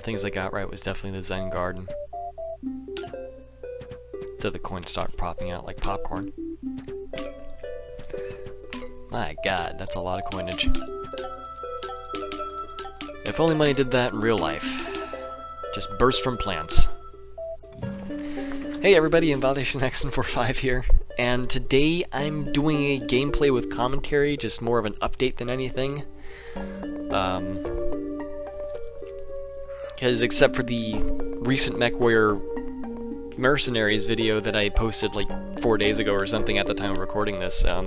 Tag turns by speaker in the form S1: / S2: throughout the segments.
S1: things I got right was definitely the Zen Garden. Till the coins start popping out like popcorn. My god, that's a lot of coinage. If only money did that in real life. Just burst from plants. Hey everybody, Invalidation X145 here, and today I'm doing a gameplay with commentary, just more of an update than anything. Because except for the recent MechWarrior Mercenaries video that I posted like 4 days ago or something at the time of recording this, I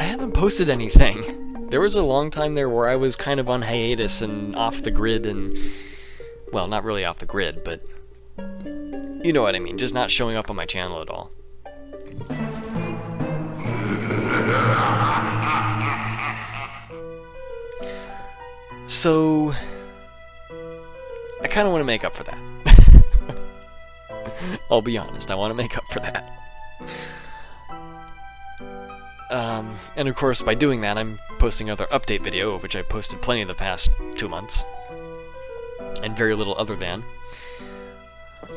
S1: haven't posted anything. There was a long time there where I was kind of on hiatus and off the grid and, well, not really off the grid, but you know what I mean, just not showing up on my channel at all. So, I kind of want to make up for that. I'll be honest, I want to make up for that. And of course, by doing that, I'm posting another update video, of which I posted plenty the past 2 months. And very little other than.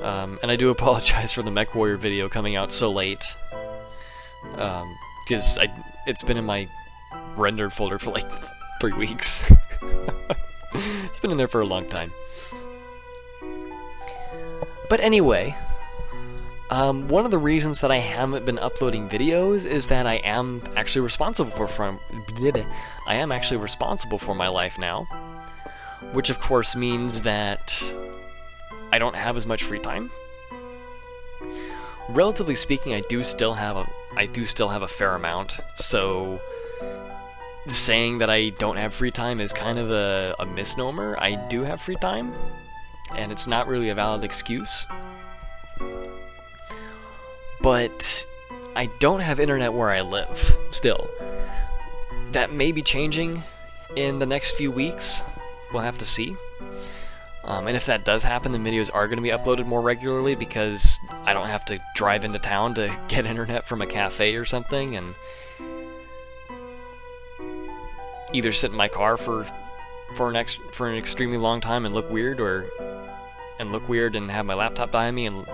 S1: And I do apologize for the MechWarrior video coming out so late. Because it's been in my rendered folder for like 3 weeks. It's been in there for a long time. But anyway, one of the reasons that I haven't been uploading videos is that I am actually responsible for my life now, which of course means that I don't have as much free time. Relatively speaking, I do still have a fair amount, so saying that I don't have free time is kind of a misnomer. I do have free time, and it's not really a valid excuse. But I don't have internet where I live, still. That may be changing in the next few weeks. We'll have to see. And if that does happen, the videos are going to be uploaded more regularly because I don't have to drive into town to get internet from a cafe or something and either sit in my car for an extremely long time and look weird, and have my laptop by me and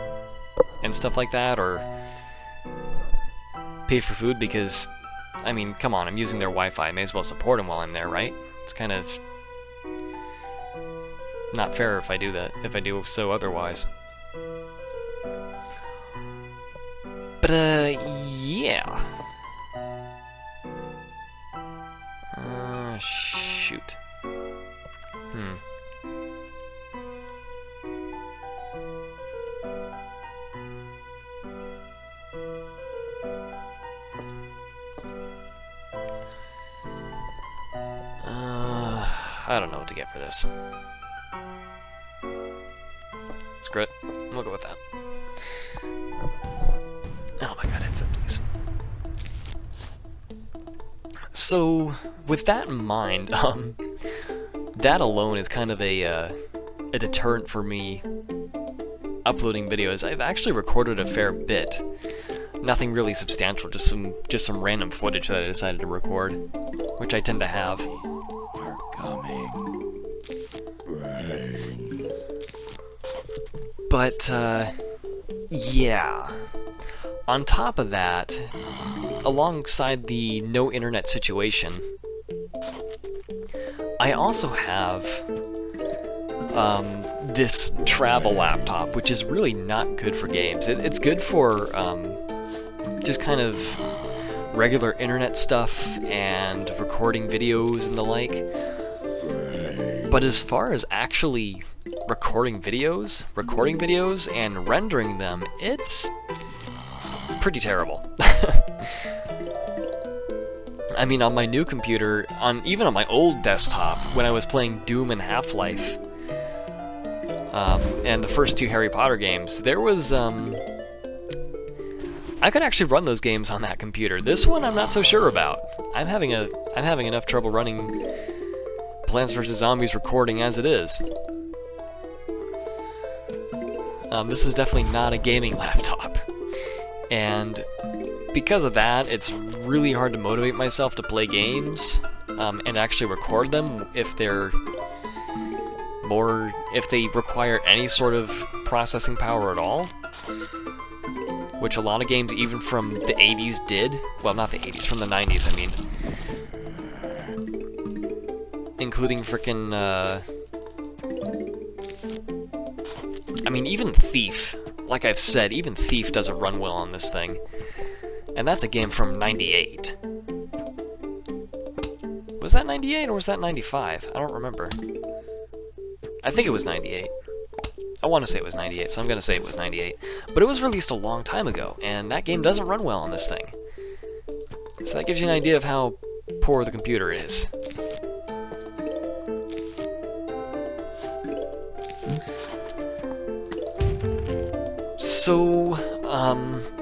S1: stuff like that, or pay for food because, I mean, come on, I'm using their Wi-Fi. I may as well support them while I'm there, right? It's kind of not fair if I do that, if I do so otherwise. But, yeah. Shoot. I don't know what to get for this. Screw it. We'll go with that. Oh my god, headset, please. So, with that in mind, that alone is kind of a deterrent for me uploading videos. I've actually recorded a fair bit. Nothing really substantial, just some random footage that I decided to record, which I tend to have. But, yeah. On top of that, alongside the no internet situation, I also have this travel laptop, which is really not good for games. It's good for just kind of regular internet stuff and recording videos and the like. But as far as actually recording videos and rendering them, it's pretty terrible. I mean, on my new computer, even on my old desktop, when I was playing Doom and Half-Life, and the first 2 Harry Potter games, there was, I could actually run those games on that computer. This one, I'm not so sure about. I'm having enough trouble running Plants vs. Zombies recording as it is. This is definitely not a gaming laptop. And because of that, it's really hard to motivate myself to play games and actually record them if they're or if they require any sort of processing power at all, which a lot of games even from the 80s did. Well, not the 80s, from the 90s, I mean. Including frickin', I mean, even Thief. Like I've said, even Thief doesn't run well on this thing. And that's a game from 98. Was that 98 or was that 95? I don't remember. I think it was 98. I want to say it was 98, so I'm going to say it was 98. But it was released a long time ago, and that game doesn't run well on this thing. So that gives you an idea of how poor the computer is. So,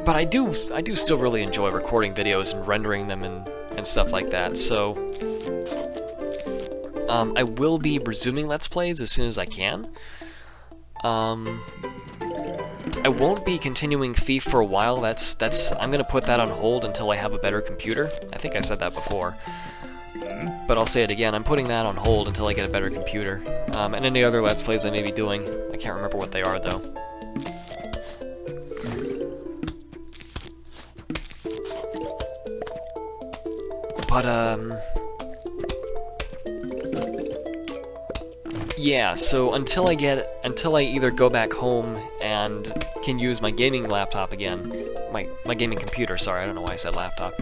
S1: but I do still really enjoy recording videos and rendering them and stuff like that, so I will be resuming Let's Plays as soon as I can. I won't be continuing Thief for a while. I'm gonna put that on hold until I have a better computer. I think I said that before, but I'll say it again. I'm putting that on hold until I get a better computer. And any other Let's Plays I may be doing. I can't remember what they are though. But yeah, so until I either go back home and can use my gaming laptop again, my gaming computer, sorry, I don't know why I said laptop,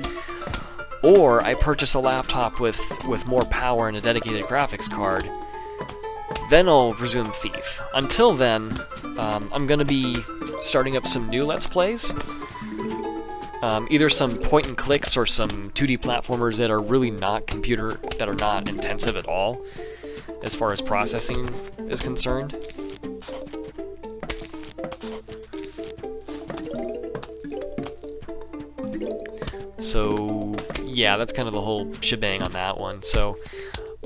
S1: or I purchase a laptop with more power and a dedicated graphics card, then I'll resume Thief. Until then, I'm gonna be starting up some new Let's Plays. Either some point and clicks or some 2D platformers that are really not intensive at all as far as processing is concerned. So yeah, that's kind of the whole shebang on that one. So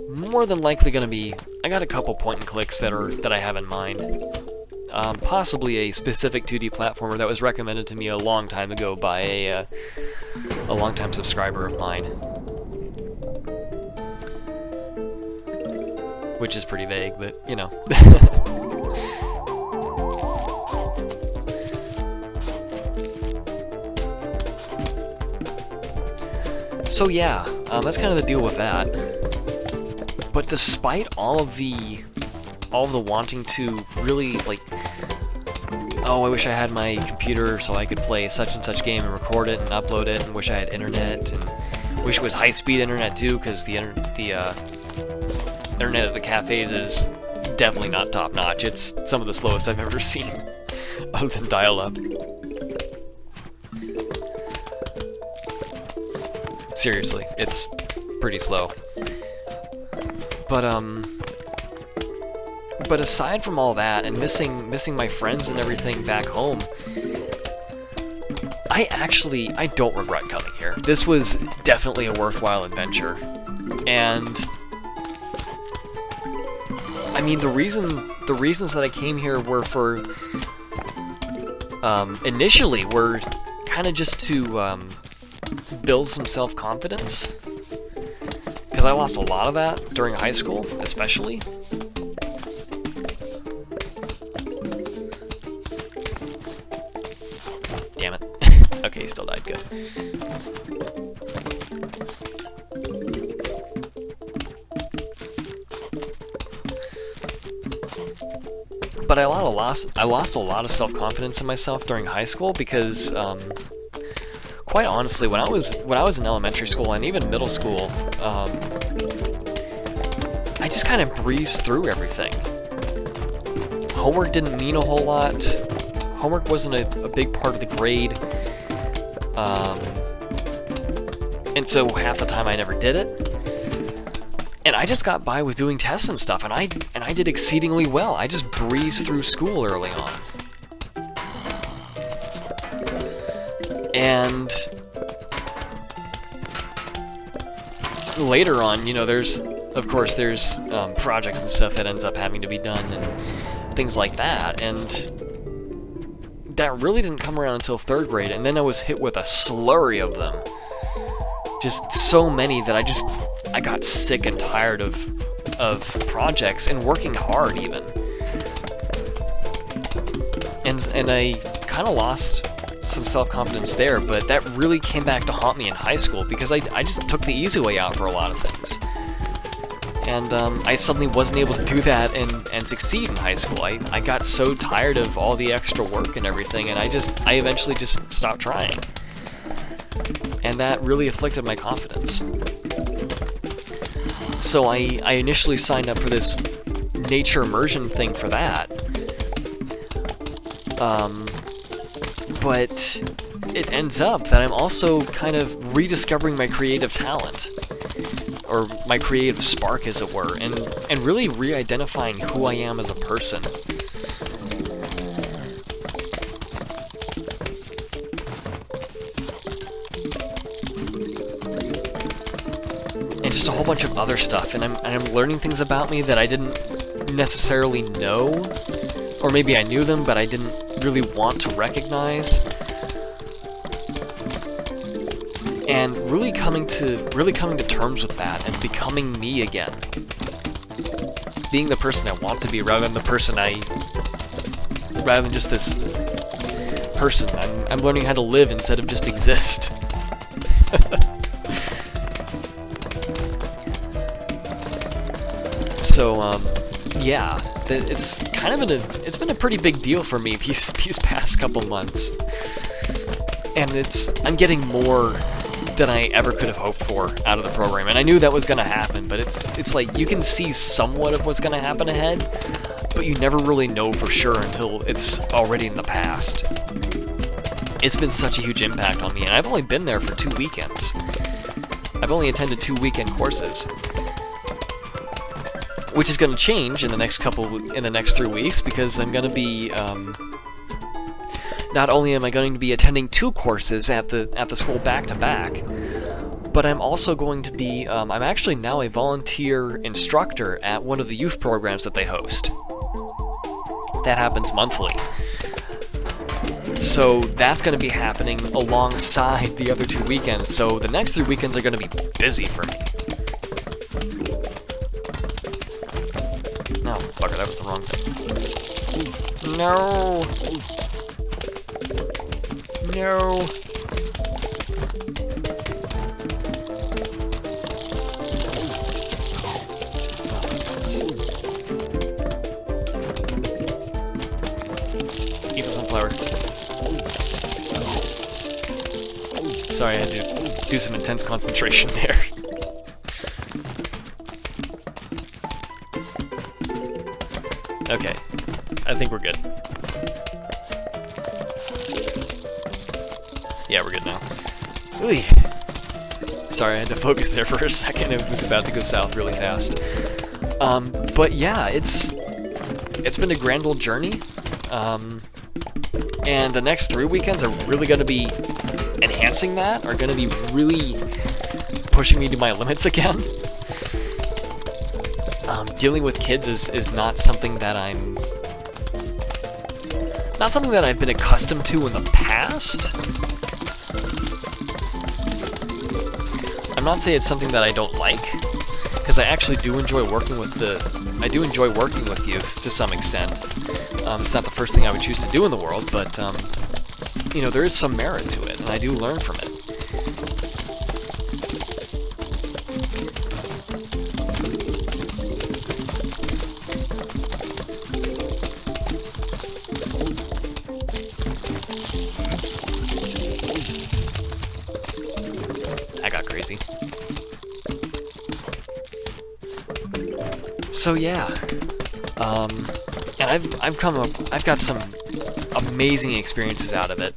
S1: more than likely gonna be, I got a couple point and clicks that I have in mind. Possibly a specific 2D platformer that was recommended to me a long time ago by a long-time subscriber of mine. Which is pretty vague, but, you know. So yeah, that's kind of the deal with that. But despite all of the wanting to really, like, oh, I wish I had my computer so I could play such and such game and record it and upload it, and wish I had internet, and wish it was high-speed internet too, because the internet at the cafes is definitely not top-notch. It's some of the slowest I've ever seen, other than dial-up. Seriously, it's pretty slow. But aside from all that, and missing my friends and everything back home, I don't regret coming here. This was definitely a worthwhile adventure. And I mean, the reasons that I came here were for initially were kind of just to build some self-confidence, because I lost a lot of that during high school, especially. Damn it. Okay, he still died, good. But I lost a lot of self-confidence in myself during high school because, quite honestly, when I was in elementary school and even middle school, I just kind of breezed through everything. Homework didn't mean a whole lot. Homework wasn't a big part of the grade, and so half the time I never did it. And I just got by with doing tests and stuff, and I did exceedingly well. I just breezed through school early on. And later on, you know, there's projects and stuff that ends up having to be done and things like that, and that really didn't come around until 3rd grade, and then I was hit with a slurry of them. Just so many that I got sick and tired of of projects and working hard even. And I kind of lost some self-confidence there, but that really came back to haunt me in high school because I just took the easy way out for a lot of things. And I suddenly wasn't able to do that and succeed in high school. I got so tired of all the extra work and everything, and I eventually just stopped trying. And that really afflicted my confidence. So I initially signed up for this nature immersion thing for that. But it ends up that I'm also kind of rediscovering my creative talent, or my creative spark, as it were, and really re-identifying who I am as a person. And just a whole bunch of other stuff, and I'm learning things about me that I didn't necessarily know, or maybe I knew them, but I didn't really want to recognize. And really coming to terms with that and becoming me again. Being the person I want to be rather than just this person. I'm learning how to live instead of just exist. So yeah, it's kind of it's been a pretty big deal for me these past couple months, and I'm getting more than I ever could have hoped for out of the program. And I knew that was going to happen, but it's like you can see somewhat of what's going to happen ahead, but you never really know for sure until it's already in the past. It's been such a huge impact on me, and I've only been there for 2 weekends. I've only attended 2 weekend courses, which is going to change in the next 3 weeks, because I'm going to be not only am I going to be attending 2 courses at the school back to back, but I'm also going to be I'm actually now a volunteer instructor at one of the youth programs that they host. That happens monthly. So that's going to be happening alongside the other 2 weekends. So the next 3 weekends are going to be busy for me. No, fucker, that was the wrong thing. No. No. Eat the sunflower. Sorry, I had to do some intense concentration there. Okay, I think we're good. Yeah, we're good now. Ooh. Sorry, I had to focus there for a second. It was about to go south really fast. But yeah, it's been a grand old journey. And the next 3 weekends are really going to be enhancing that, are going to be really pushing me to my limits again. Dealing with kids is not something that I've been accustomed to in the past. I'm not saying it's something that I don't like, because I actually do enjoy working with youth to some extent. It's not the first thing I would choose to do in the world, but you know, there is some merit to it, and I do learn from it. Crazy. So yeah, and I've got some amazing experiences out of it,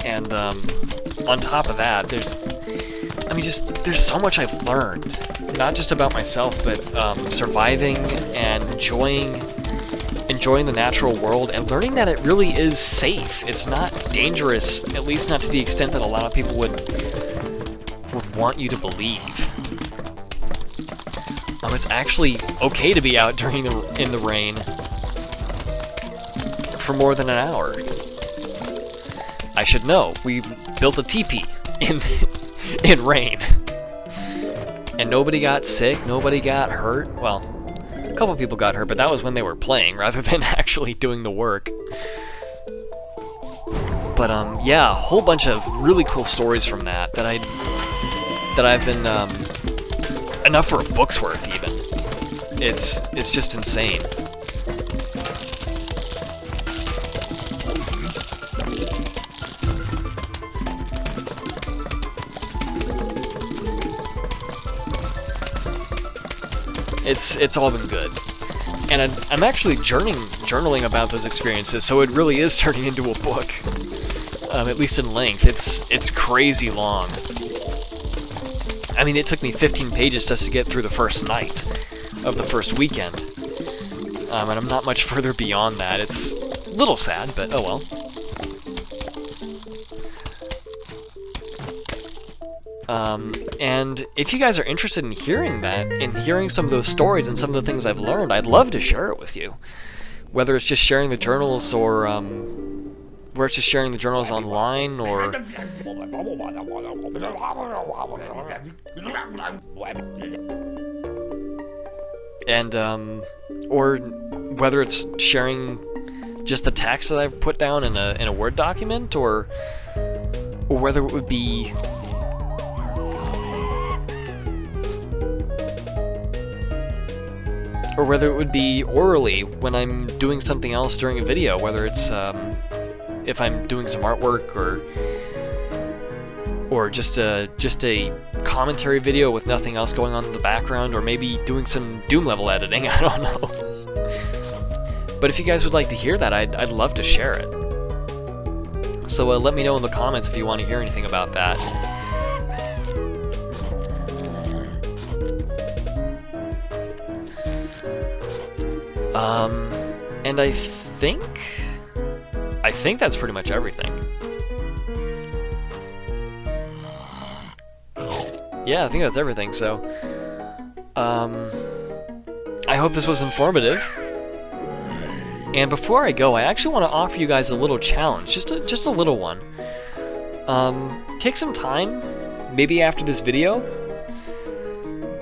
S1: and on top of that, there's so much I've learned, not just about myself, but surviving and enjoying the natural world, and learning that it really is safe. It's not dangerous, at least not to the extent that a lot of people would want you to believe. It's actually okay to be out in the rain for more than an hour. I should know. We built a teepee in rain. and nobody got sick, nobody got hurt. Well, a couple people got hurt, but that was when they were playing rather than actually doing the work. But yeah, a whole bunch of really cool stories from that I've been enough for a book's worth even. It's just insane. It's all been good. And I'm actually journaling about those experiences, so it really is turning into a book. At least in length. It's crazy long. I mean, it took me 15 pages just to get through the first night of the first weekend. And I'm not much further beyond that. It's a little sad, but oh well. And if you guys are interested in hearing that, in hearing some of those stories and some of the things I've learned, I'd love to share it with you. Whether it's just sharing the journals or, where it's just sharing the journals online, or... And, or whether it's sharing just the text that I've put down in a Word document, or whether it would be... Or whether it would be orally when I'm doing something else during a video, whether it's if I'm doing some artwork or just a commentary video with nothing else going on in the background, or maybe doing some Doom level editing, I don't know. But if you guys would like to hear that, I'd love to share it. So let me know in the comments if you want to hear anything about that. And I think that's pretty much everything. Yeah, I think that's everything, so... I hope this was informative. And before I go, I actually want to offer you guys a little challenge, just a little one. Take some time, maybe after this video,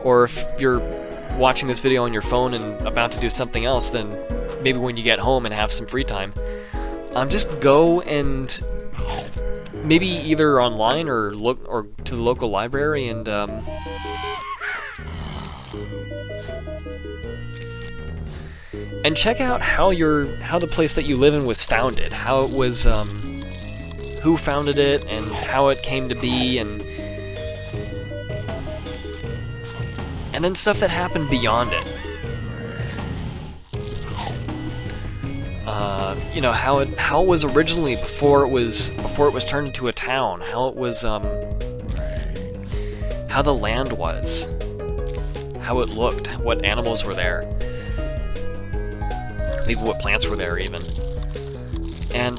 S1: or if you're watching this video on your phone and about to do something else, then maybe when you get home and have some free time, just go and maybe either online or to the local library and check out how the place that you live in was founded, how it was, who founded it, and how it came to be, and then stuff that happened beyond it. You know, how it was originally before it was turned into a town, how it was how the land was, how it looked, what animals were there, maybe what plants were there even. And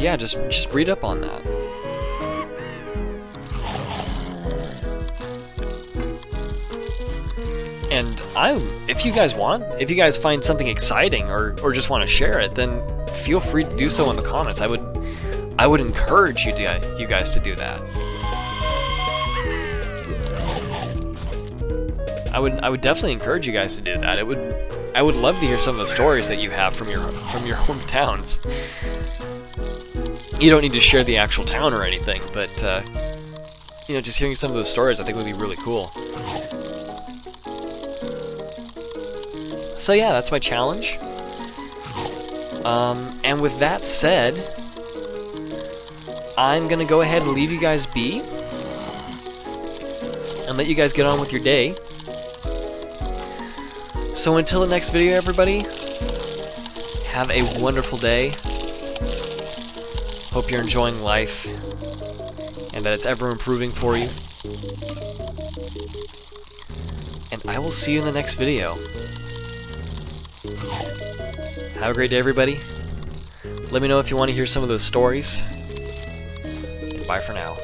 S1: yeah, just read up on that. And if you guys find something exciting or just want to share it, then feel free to do so in the comments. I would encourage you guys to do that. I would definitely encourage you guys to do that. I would love to hear some of the stories that you have from your hometowns. You don't need to share the actual town or anything, but you know, just hearing some of those stories I think would be really cool. So yeah, that's my challenge. And with that said, I'm gonna go ahead and leave you guys be and let you guys get on with your day. So until the next video, everybody, have a wonderful day. Hope you're enjoying life and that it's ever improving for you. And I will see you in the next video. Have a great day, everybody. Let me know if you want to hear some of those stories. And bye for now.